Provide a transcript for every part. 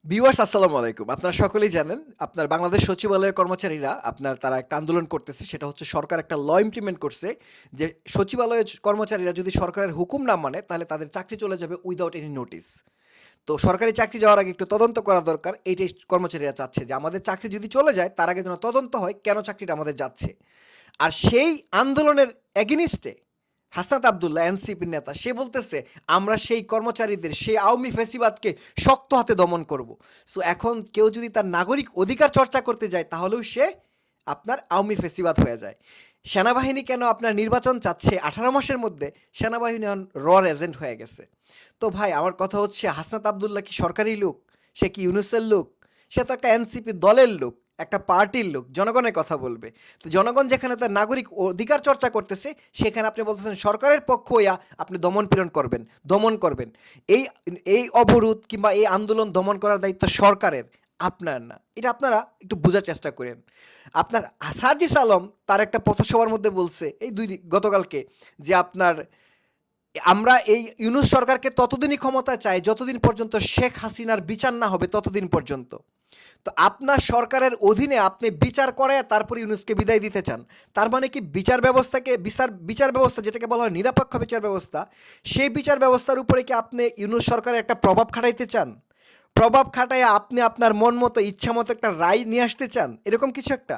Viewers আসসালামু আলাইকুম। আপনারা সকলেই জানেন আপনার বাংলাদেশ সচিবালয়ের কর্মচারীরা তারা একটা আন্দোলন করতেছে। সেটা হচ্ছে সরকার একটা ল ইমপ্লিমেন্ট করছে যে সচিবালয়ের কর্মচারীরা যদি সরকারের হুকুম না মানে তাহলে তাদের চাকরি চলে যাবে উইথআউট এনি নোটিস। তো সরকারি চাকরি যাওয়ার আগে একটু তদন্ত করা দরকার। এইটাই কর্মচারীরা চাচ্ছে যে আমাদের চাকরি যদি চলে যায় তার আগে যেন তদন্ত হয় কেন চাকরিটা আমাদের যাচ্ছে। আর সেই আন্দোলনের এগেনিস্টে হাসনাত আবদুল্লাহ এনসিপির নেতা সে বলতেছে আমরা সেই কর্মচারীদের সেই আওয়ামী ফ্যাসিবাদকে শক্ত হাতে দমন করব। সো এখন কেউ যদি তার নাগরিক অধিকার চর্চা করতে যায় তাহলেও সে আপনার আওয়ামী ফ্যাসিবাদ হয়ে যায়। সেনাবাহিনী কেন আপনার নির্বাচন চাচ্ছে 18 মাসের মধ্যে, সেনাবাহিনী এখন এজেন্ট হয়ে গেছে। তো ভাই আমার কথা হচ্ছে হাসনাত আবদুল্লাহ কি সরকারি লোক? সে কি ইউনুসের লোক? সে তো একটা এনসিপি দলের লোক, একটা পার্টির লোক, জনগণের কথা বলবে। তো জনগণ যেখানে তার নাগরিক অধিকার চর্চা করতেছে সেখানে আপনি বলতেছেন সরকারের পক্ষ হইয়া আপনি দমন করবেন। এই এই অবরোধ কিংবা এই আন্দোলন দমন করার দায়িত্ব সরকারের, আপনার না। এটা আপনারা একটু বোঝার চেষ্টা করেন। আপনার সার্জিস আলম তার একটা পথসভার মধ্যে বলছে এই গতকালকে যে আপনার আমরা এই ইউনূস সরকারকে ততদিনই ক্ষমতায় চাই যতদিন পর্যন্ত শেখ হাসিনার বিচার না হবে ততদিন পর্যন্ত। তো আপনার সরকারের অধীনে আপনি বিচার করে তারপর ইউনূসকে বিদায় দিতে চান। তার মানে কি বিচার ব্যবস্থাকে বিচার ব্যবস্থা যেটাকে বলা হয় নিরপেক্ষ বিচার ব্যবস্থা, সেই বিচার ব্যবস্থার উপরে কি আপনি ইউনূস সরকারের একটা প্রভাব খাটাইতে চান? প্রভাব খাটায় আপনি আপনার মন মতো ইচ্ছা মতো একটা রায় নিয়ে আসতে চান, এরকম কিছু একটা?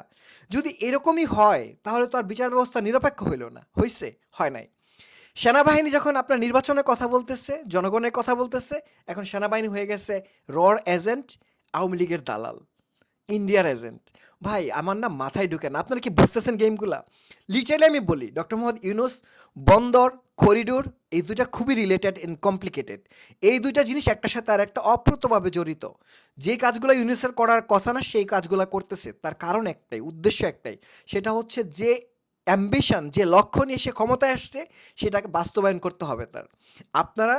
যদি এরকমই হয় তাহলে তো আর বিচার ব্যবস্থা নিরপেক্ষ হইল না, হইছে? হয় নাই। সেনাবাহিনী যখন আপনার নির্বাচনের কথা বলতেছে, জনগণের কথা বলতেছে, এখন সেনাবাহিনী হয়ে গেছে এজেন্ট, আওয়ামী লীগের দালাল, ইন্ডিয়ার এজেন্ট। ভাই আমার না মাথায় ঢুকে না, আপনারা কি বুঝতেছেন গেমগুলা? লিটারালি আমি বলি ডক্টর মোহাম্মদ ইউনুস, বন্দর, করিডোর, এই দুইটা খুবই রিলেটেড এন্ড কমপ্লিকেটেড। এই দুইটা জিনিস একটার সাথে আর একটা অপ্রতভাবে জড়িত। যে কাজগুলো ইউনুসের করার কথা না সেই কাজগুলো করতেছে, তার কারণ একটাই, উদ্দেশ্য একটাই। সেটা হচ্ছে যে অ্যাম্বিশন, যে লক্ষ্য নিয়ে সে ক্ষমতায় আসছে সেটাকে বাস্তবায়ন করতে হবে তার। আপনারা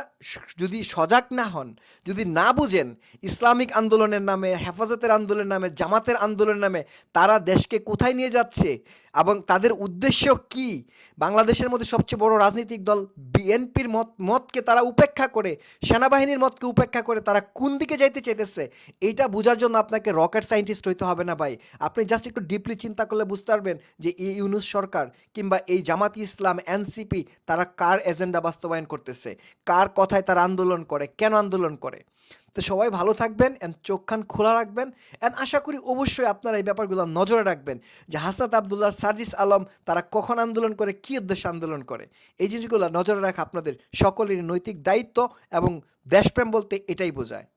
যদি সজাগ না হন, যদি না বুঝেন ইসলামিক আন্দোলনের নামে, হেফাজতের আন্দোলনের নামে, জামাতের আন্দোলনের নামে তারা দেশকে কোথায় নিয়ে যাচ্ছে এবং তাদের উদ্দেশ্য কি, বাংলাদেশের মধ্যে সবচেয়ে বড় রাজনৈতিক দল বিএনপির মতকে তারা উপেক্ষা করে, সেনাবাহিনীর মতকে উপেক্ষা করে তারা কোন দিকে যাইতে চাইতেছে, এইটা বোঝার জন্য আপনাকে রকেট সায়েন্টিস্ট হইতে হবে না ভাই। আপনি জাস্ট একটু ডিপলি চিন্তা করলে বুঝতে পারবেন যে এই ইউনুস সরকার কিংবা এই জামাত ইসলাম এনসিপি তারা কার এজেন্ডা বাস্তবায়ন করতেছে, কার কথায় তারা আন্দোলন করে, কেন আন্দোলন করে। তো সবাই ভালো থাকবেন অ্যান্ড চোখ কান খোলা রাখবেন অ্যান্ড আশা করি অবশ্যই আপনারা এই ব্যাপারগুলো নজরে রাখবেন যে হাসনাত আবদুল্লাহ, সার্জিস আলম তারা কখন আন্দোলন করে, কী উদ্দেশ্যে আন্দোলন করে। এই জিনিসগুলো নজরে রাখা আপনাদের সকলেরই নৈতিক দায়িত্ব এবং দেশপ্রেম বলতে এটাই বোঝায়।